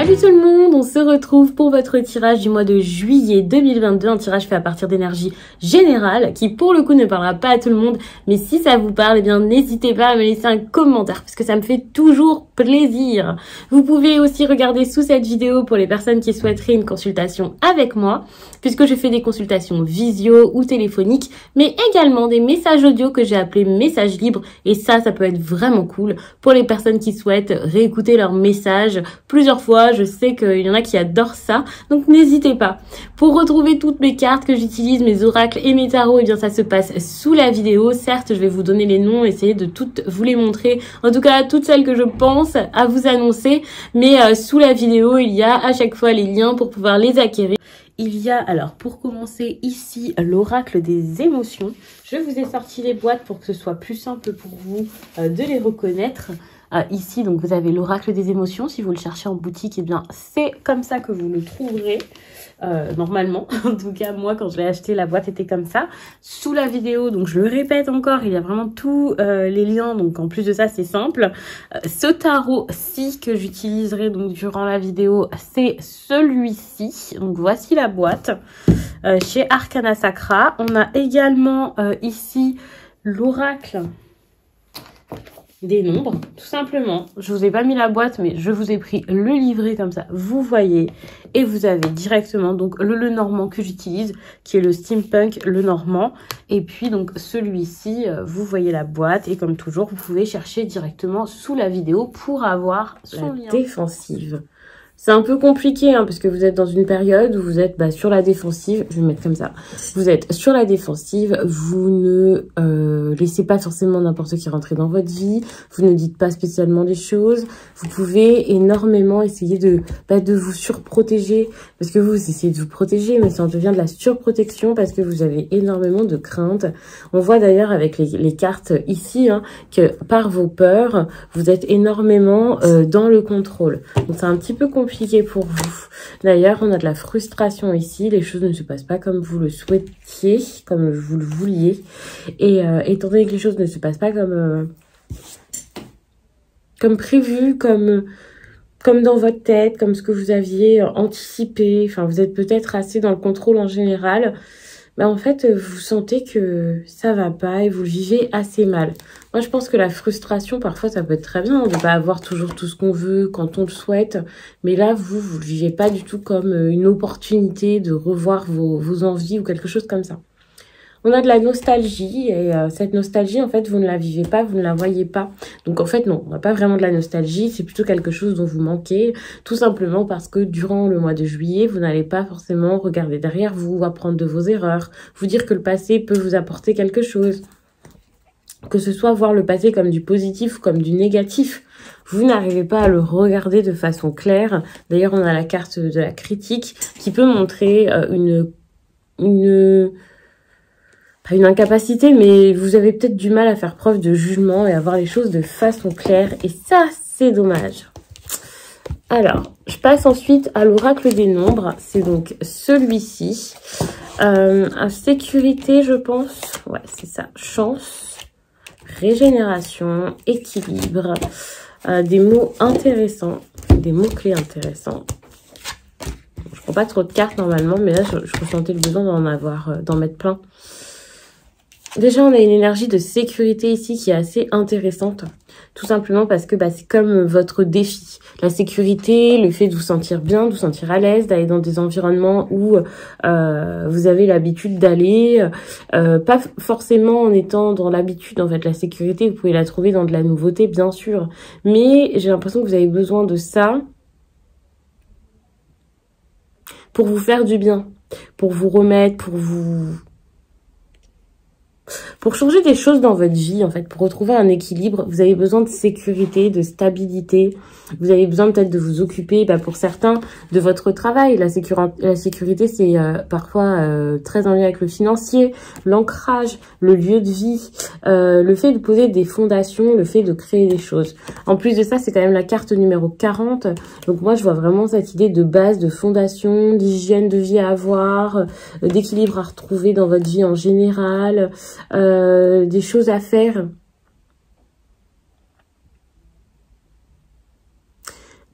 Salut tout le monde, on se retrouve pour votre tirage du mois de juillet 2022, un tirage fait à partir d'énergie générale qui pour le coup ne parlera pas à tout le monde, mais si ça vous parle, eh bien n'hésitez pas à me laisser un commentaire parce que ça me fait toujours plaisir. Vous pouvez aussi regarder sous cette vidéo pour les personnes qui souhaiteraient une consultation avec moi, puisque je fais des consultations visio ou téléphoniques, mais également des messages audio que j'ai appelés messages libres, et ça peut être vraiment cool pour les personnes qui souhaitent réécouter leurs messages plusieurs fois. Je sais qu'il y en a qui adorent ça, donc n'hésitez pas. Pour retrouver toutes mes cartes que j'utilise, mes oracles et mes tarots, eh bien ça se passe sous la vidéo. Certes, je vais vous donner les noms, essayer de toutes vous les montrer, en tout cas toutes celles que je pense à vous annoncer, mais sous la vidéo, il y a à chaque fois les liens pour pouvoir les acquérir. Il y a alors pour commencer ici l'oracle des émotions. Je vous ai sorti les boîtes pour que ce soit plus simple pour vous de les reconnaître. Ici donc vous avez l'oracle des émotions. Si vous le cherchez en boutique, eh bien c'est comme ça que vous le trouverez. Normalement, en tout cas moi quand je l'ai acheté la boîte était comme ça. Sous la vidéo, donc je le répète encore, il y a vraiment tous les liens, donc en plus de ça c'est simple. Ce tarot-ci que j'utiliserai donc durant la vidéo, c'est celui-ci. Donc voici la boîte chez Arcana Sacra. On a également ici l'oracle des nombres, tout simplement. Je vous ai pas mis la boîte, mais je vous ai pris le livret comme ça, vous voyez. Et vous avez directement donc le normand que j'utilise, qui est le steampunk, le normand. Et puis donc celui-ci, vous voyez la boîte. Et comme toujours, vous pouvez chercher directement sous la vidéo pour avoir son lien. Défensive. C'est un peu compliqué parce que vous êtes dans une période où vous êtes sur la défensive. Je vais me mettre comme ça. Vous êtes sur la défensive. Vous ne laissez pas forcément n'importe qui rentrer dans votre vie. Vous ne dites pas spécialement les choses. Vous pouvez énormément essayer de vous surprotéger. Parce que vous essayez de vous protéger, mais ça en devient de la surprotection parce que vous avez énormément de craintes. On voit d'ailleurs avec les cartes ici que par vos peurs, vous êtes énormément dans le contrôle. Donc c'est un petit peu compliqué pour vous. D'ailleurs, on a de la frustration ici. Les choses ne se passent pas comme vous le souhaitiez, comme vous le vouliez. Et étant donné que les choses ne se passent pas comme prévu, comme dans votre tête, comme ce que vous aviez anticipé. Enfin, vous êtes peut-être assez dans le contrôle en général. Mais en fait, vous sentez que ça va pas et vous le vivez assez mal. Moi, je pense que la frustration, parfois, ça peut être très bien de pas avoir toujours tout ce qu'on veut quand on le souhaite. Mais là, vous le vivez pas du tout comme une opportunité de revoir vos envies ou quelque chose comme ça. On a de la nostalgie et cette nostalgie, en fait, vous ne la vivez pas, vous ne la voyez pas. Donc, en fait, non, on n'a pas vraiment de la nostalgie. C'est plutôt quelque chose dont vous manquez, tout simplement parce que durant le mois de juillet, vous n'allez pas forcément regarder derrière vous, apprendre de vos erreurs, vous dire que le passé peut vous apporter quelque chose. Que ce soit voir le passé comme du positif ou comme du négatif. Vous n'arrivez pas à le regarder de façon claire. D'ailleurs, on a la carte de la critique qui peut montrer pas une incapacité, mais vous avez peut-être du mal à faire preuve de jugement et à voir les choses de façon claire. Et ça, c'est dommage. Alors, je passe ensuite à l'oracle des nombres. C'est donc celui-ci. Sécurité, je pense. Ouais, c'est ça. Chance, régénération, équilibre. Des mots intéressants. Des mots-clés intéressants. Je prends pas trop de cartes normalement, mais là, je ressentais le besoin d'en mettre plein. Déjà, on a une énergie de sécurité ici qui est assez intéressante. Tout simplement parce que c'est comme votre défi. La sécurité, le fait de vous sentir bien, de vous sentir à l'aise, d'aller dans des environnements où vous avez l'habitude d'aller. Pas forcément en étant dans l'habitude, en fait. La sécurité, vous pouvez la trouver dans de la nouveauté, bien sûr. Mais j'ai l'impression que vous avez besoin de ça pour vous faire du bien. Pour vous remettre, pour changer des choses dans votre vie, en fait, pour retrouver un équilibre, vous avez besoin de sécurité, de stabilité. Vous avez besoin peut-être de vous occuper, pour certains, de votre travail. La sécurité, c'est parfois très en lien avec le financier, l'ancrage, le lieu de vie, le fait de poser des fondations, le fait de créer des choses. En plus de ça, c'est quand même la carte numéro 40. Donc moi, je vois vraiment cette idée de base, de fondation, d'hygiène de vie à avoir, d'équilibre à retrouver dans votre vie en général, des choses à faire.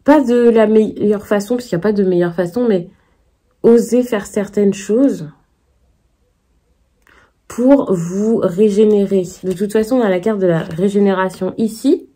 pas de la meilleure façon, parce qu'il n'y a pas de meilleure façon, mais osez faire certaines choses pour vous régénérer. De toute façon, on a la carte de la régénération ici.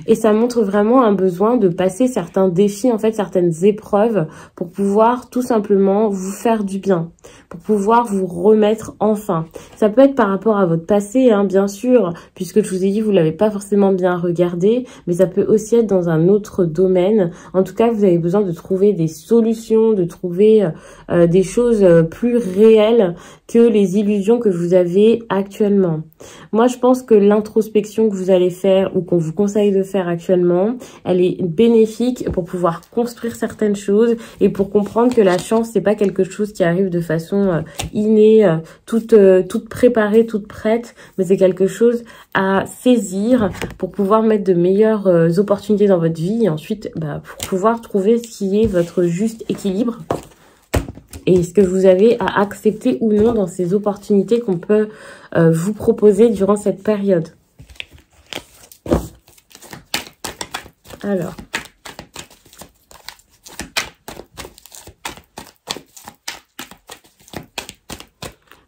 Et ça montre vraiment un besoin de passer certains défis, en fait, certaines épreuves pour pouvoir tout simplement vous faire du bien, pour pouvoir vous remettre enfin. Ça peut être par rapport à votre passé, hein, bien sûr, puisque je vous ai dit, vous l'avez pas forcément bien regardé, mais ça peut aussi être dans un autre domaine. En tout cas, vous avez besoin de trouver des solutions, de trouver des choses plus réelles que les illusions que vous avez actuellement. Moi, je pense que l'introspection que vous allez faire ou qu'on vous conseille de faire actuellement, elle est bénéfique pour pouvoir construire certaines choses et pour comprendre que la chance, c'est pas quelque chose qui arrive de façon innée, toute préparée, toute prête, mais c'est quelque chose à saisir pour pouvoir mettre de meilleures opportunités dans votre vie et ensuite pour pouvoir trouver ce qui est votre juste équilibre. Et ce que vous avez à accepter ou non dans ces opportunités qu'on peut vous proposer durant cette période. Alors.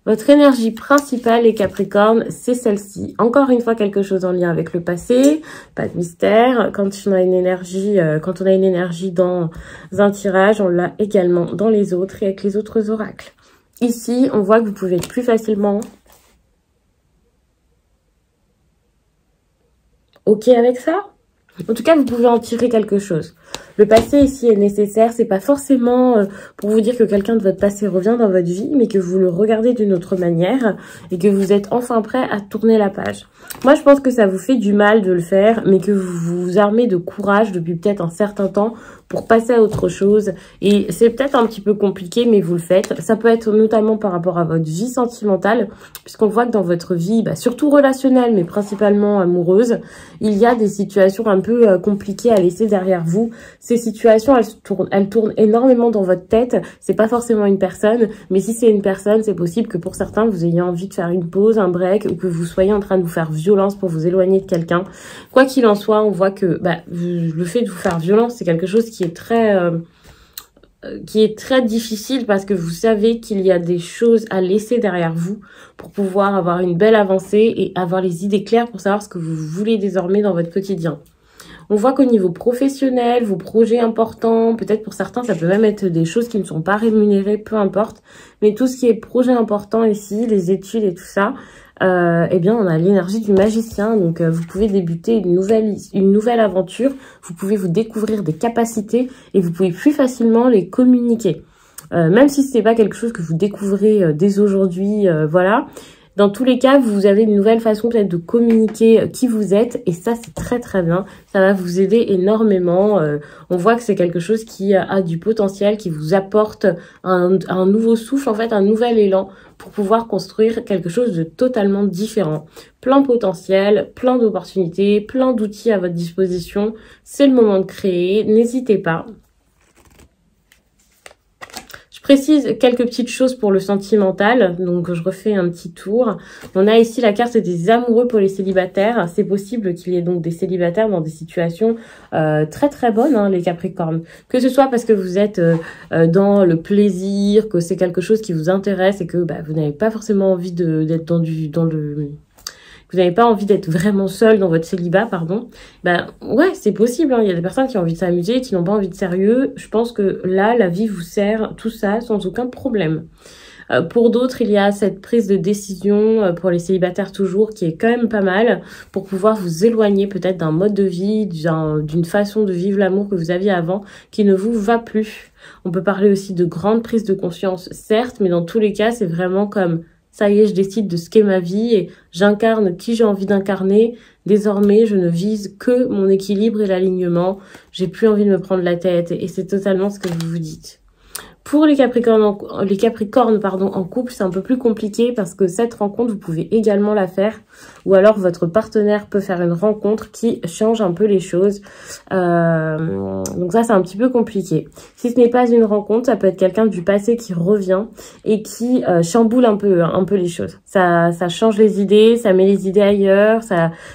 Votre énergie principale, les Capricornes, c'est celle-ci. Encore une fois, quelque chose en lien avec le passé, pas de mystère. Quand on a une énergie dans un tirage, on l'a également dans les autres et avec les autres oracles. Ici, on voit que vous pouvez être plus facilement OK avec ça. En tout cas, vous pouvez en tirer quelque chose. Le passé ici est nécessaire, c'est pas forcément pour vous dire que quelqu'un de votre passé revient dans votre vie, mais que vous le regardez d'une autre manière et que vous êtes enfin prêt à tourner la page. Moi, je pense que ça vous fait du mal de le faire, mais que vous vous armez de courage depuis peut-être un certain temps pour passer à autre chose. Et c'est peut-être un petit peu compliqué, mais vous le faites. Ça peut être notamment par rapport à votre vie sentimentale, puisqu'on voit que dans votre vie, surtout relationnelle, mais principalement amoureuse, il y a des situations un peu compliquées à laisser derrière vous. Ces situations, elles tournent énormément dans votre tête. C'est pas forcément une personne, mais si c'est une personne, c'est possible que pour certains, vous ayez envie de faire une pause, un break, ou que vous soyez en train de vous faire violence pour vous éloigner de quelqu'un. Quoi qu'il en soit, on voit que le fait de vous faire violence, c'est quelque chose qui est très difficile parce que vous savez qu'il y a des choses à laisser derrière vous pour pouvoir avoir une belle avancée et avoir les idées claires pour savoir ce que vous voulez désormais dans votre quotidien. On voit qu'au niveau professionnel, vos projets importants, peut-être pour certains, ça peut même être des choses qui ne sont pas rémunérées, peu importe. Mais tout ce qui est projet important ici, les études et tout ça, eh bien, on a l'énergie du magicien. Donc, vous pouvez débuter une nouvelle aventure. Vous pouvez vous découvrir des capacités et vous pouvez plus facilement les communiquer. Même si ce n'est pas quelque chose que vous découvrez dès aujourd'hui, voilà. Dans tous les cas, vous avez une nouvelle façon peut-être de communiquer qui vous êtes et ça, c'est très très bien. Ça va vous aider énormément. On voit que c'est quelque chose qui a du potentiel, qui vous apporte un nouveau souffle, en fait, un nouvel élan pour pouvoir construire quelque chose de totalement différent. Plein de potentiel, plein d'opportunités, plein d'outils à votre disposition. C'est le moment de créer, n'hésitez pas. Je précise quelques petites choses pour le sentimental, donc je refais un petit tour. On a ici la carte des amoureux pour les célibataires. C'est possible qu'il y ait donc des célibataires dans des situations très très bonnes, hein, les Capricornes. Que ce soit parce que vous êtes dans le plaisir, que c'est quelque chose qui vous intéresse et que vous n'avez pas forcément envie d'être vous n'avez pas envie d'être vraiment seul dans votre célibat, pardon. Ouais, c'est possible, hein. Il y a des personnes qui ont envie de s'amuser, qui n'ont pas envie de sérieux. Je pense que là, la vie vous sert tout ça sans aucun problème. Pour d'autres, il y a cette prise de décision pour les célibataires toujours qui est quand même pas mal pour pouvoir vous éloigner peut-être d'un mode de vie, d'une façon de vivre l'amour que vous aviez avant qui ne vous va plus. On peut parler aussi de grande prise de conscience, certes, mais dans tous les cas, c'est vraiment comme ça y est, je décide de ce qu'est ma vie et j'incarne qui j'ai envie d'incarner. Désormais, je ne vise que mon équilibre et l'alignement. J'ai plus envie de me prendre la tête et c'est totalement ce que vous vous dites. Pour les Capricornes en couple, c'est un peu plus compliqué parce que cette rencontre, vous pouvez également la faire. Ou alors, votre partenaire peut faire une rencontre qui change un peu les choses. Donc ça, c'est un petit peu compliqué. Si ce n'est pas une rencontre, ça peut être quelqu'un du passé qui revient et qui chamboule un peu les choses. Ça change les idées, ça met les idées ailleurs.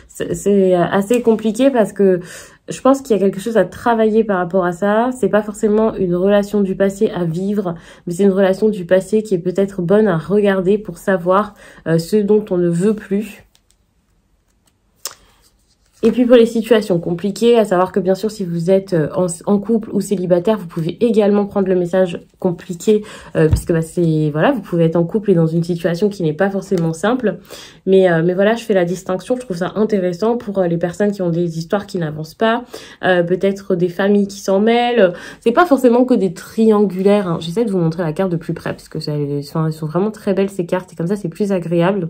C'est assez compliqué parce que je pense qu'il y a quelque chose à travailler par rapport à ça. C'est pas forcément une relation du passé à vivre, mais c'est une relation du passé qui est peut-être bonne à regarder pour savoir ce dont on ne veut plus. Et puis pour les situations compliquées, à savoir que bien sûr si vous êtes en couple ou célibataire, vous pouvez également prendre le message compliqué puisque bah, c'est voilà, vous pouvez être en couple et dans une situation qui n'est pas forcément simple. Mais voilà, je fais la distinction, je trouve ça intéressant pour les personnes qui ont des histoires qui n'avancent pas, peut-être des familles qui s'en mêlent. C'est pas forcément que des triangulaires, hein. J'essaie de vous montrer la carte de plus près parce que elles sont vraiment très belles ces cartes et comme ça c'est plus agréable.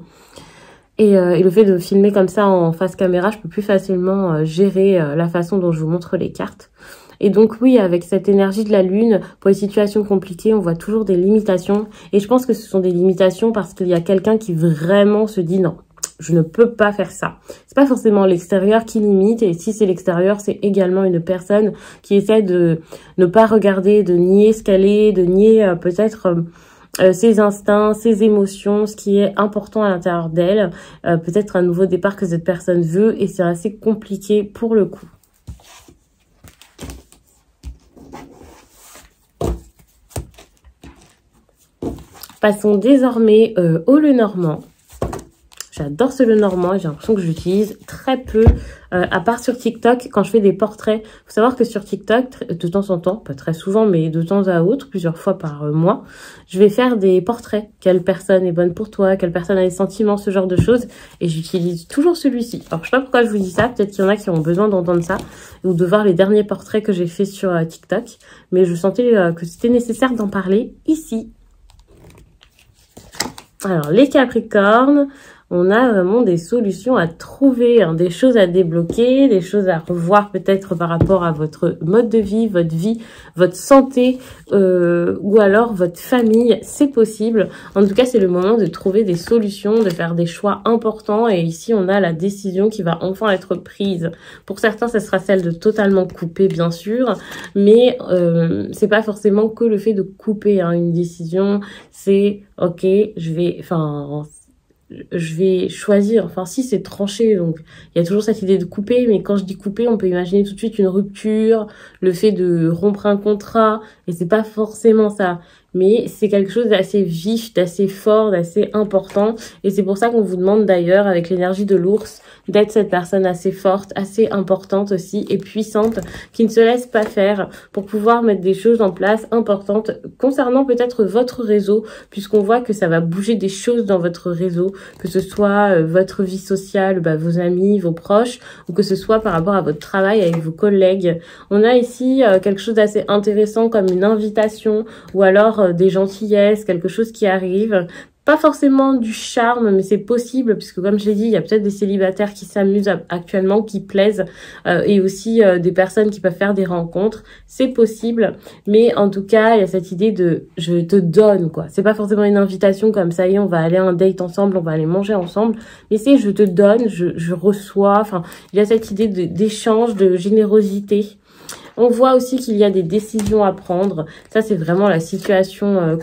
Et le fait de filmer comme ça en face caméra, je peux plus facilement gérer la façon dont je vous montre les cartes. Et donc oui, avec cette énergie de la lune, pour les situations compliquées, on voit toujours des limitations. Et je pense que ce sont des limitations parce qu'il y a quelqu'un qui vraiment se dit non, je ne peux pas faire ça. C'est pas forcément l'extérieur qui limite. Et si c'est l'extérieur, c'est également une personne qui essaie de ne pas regarder, de nier ce qu'elle est, de nier peut-être... ses instincts, ses émotions, ce qui est important à l'intérieur d'elle, peut-être un nouveau départ que cette personne veut et c'est assez compliqué pour le coup. Passons désormais au Lenormand. J'adore ce Lenormand, j'ai l'impression que j'utilise très peu, à part sur TikTok, quand je fais des portraits. Il faut savoir que sur TikTok, de temps en temps, pas très souvent, mais de temps à autre, plusieurs fois par mois, je vais faire des portraits. Quelle personne est bonne pour toi, quelle personne a des sentiments, ce genre de choses. Et j'utilise toujours celui-ci. Alors, je sais pas pourquoi je vous dis ça, peut-être qu'il y en a qui ont besoin d'entendre ça, ou de voir les derniers portraits que j'ai fait sur TikTok. Mais je sentais que c'était nécessaire d'en parler ici. Alors, les Capricornes... On a vraiment des solutions à trouver, hein, des choses à débloquer, des choses à revoir peut-être par rapport à votre mode de vie, votre santé ou alors votre famille. C'est possible. En tout cas, c'est le moment de trouver des solutions, de faire des choix importants. Et ici, on a la décision qui va enfin être prise. Pour certains, ce sera celle de totalement couper, bien sûr. Mais c'est pas forcément que le fait de couper hein, une décision. C'est, ok, je vais choisir, enfin si c'est tranché, donc il y a toujours cette idée de couper, mais quand je dis couper, on peut imaginer tout de suite une rupture, le fait de rompre un contrat, et c'est pas forcément ça, mais c'est quelque chose d'assez vif, d'assez fort, d'assez important, et c'est pour ça qu'on vous demande d'ailleurs, avec l'énergie de l'ours, d'être cette personne assez forte, assez importante aussi, et puissante, qui ne se laisse pas faire, pour pouvoir mettre des choses en place importantes, concernant peut-être votre réseau, puisqu'on voit que ça va bouger des choses dans votre réseau, que ce soit votre vie sociale, vos amis, vos proches, ou que ce soit par rapport à votre travail avec vos collègues. On a ici quelque chose d'assez intéressant comme une invitation, ou alors des gentillesses, quelque chose qui arrive. Pas forcément du charme, mais c'est possible, puisque comme je l'ai dit, il y a peut-être des célibataires qui s'amusent actuellement, qui plaisent, et aussi des personnes qui peuvent faire des rencontres. C'est possible, mais en tout cas, il y a cette idée de « je te donne », quoi. C'est pas forcément une invitation comme ça y est, on va aller à un date ensemble, on va aller manger ensemble, mais c'est « je te donne », je reçois, enfin, il y a cette idée d'échange, de générosité. On voit aussi qu'il y a des décisions à prendre. Ça, c'est vraiment la situation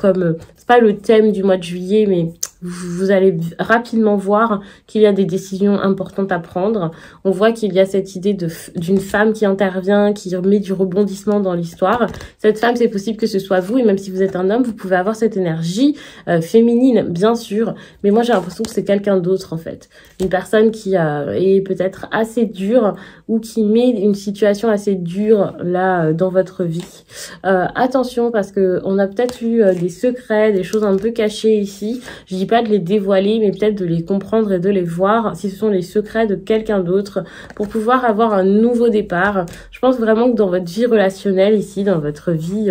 c'est pas le thème du mois de juillet, mais vous allez rapidement voir qu'il y a des décisions importantes à prendre. On voit qu'il y a cette idée d'une femme qui intervient, qui met du rebondissement dans l'histoire. Cette femme, c'est possible que ce soit vous, et même si vous êtes un homme, vous pouvez avoir cette énergie féminine, bien sûr. Mais moi, j'ai l'impression que c'est quelqu'un d'autre, en fait. Une personne qui est peut-être assez dure ou qui met une situation assez dure, là, dans votre vie. Attention, parce que on a peut-être eu des secrets, des choses un peu cachées ici. Je dis pas de les dévoiler, mais peut-être de les comprendre et de les voir si ce sont les secrets de quelqu'un d'autre pour pouvoir avoir un nouveau départ. Je pense vraiment que dans votre vie relationnelle ici, dans votre vie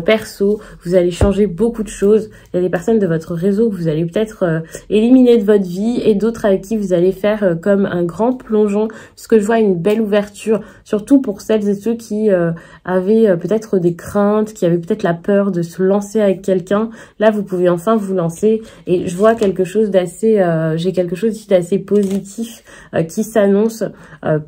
perso, vous allez changer beaucoup de choses. Il y a des personnes de votre réseau que vous allez peut-être éliminer de votre vie et d'autres avec qui vous allez faire comme un grand plongeon, puisque je vois une belle ouverture, surtout pour celles et ceux qui avaient peut-être des craintes, qui avaient peut-être la peur de se lancer avec quelqu'un. Là, vous pouvez enfin vous lancer et je vois quelque chose d'assez, j'ai quelque chose ici d'assez positif qui s'annonce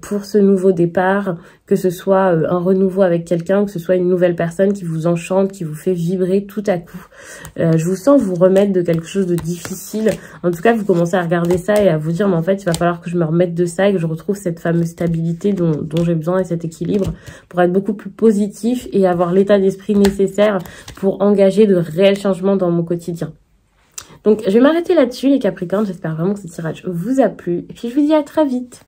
pour ce nouveau départ, que ce soit un renouveau avec quelqu'un, que ce soit une nouvelle personne qui vous enchante, qui vous fait vibrer tout à coup. Je vous sens vous remettre de quelque chose de difficile. En tout cas, vous commencez à regarder ça et à vous dire, mais en fait, il va falloir que je me remette de ça et que je retrouve cette fameuse stabilité dont j'ai besoin et cet équilibre pour être beaucoup plus positif et avoir l'état d'esprit nécessaire pour engager de réels changements dans mon quotidien. Donc, je vais m'arrêter là-dessus, les Capricornes. J'espère vraiment que ce tirage vous a plu. Et puis, je vous dis à très vite.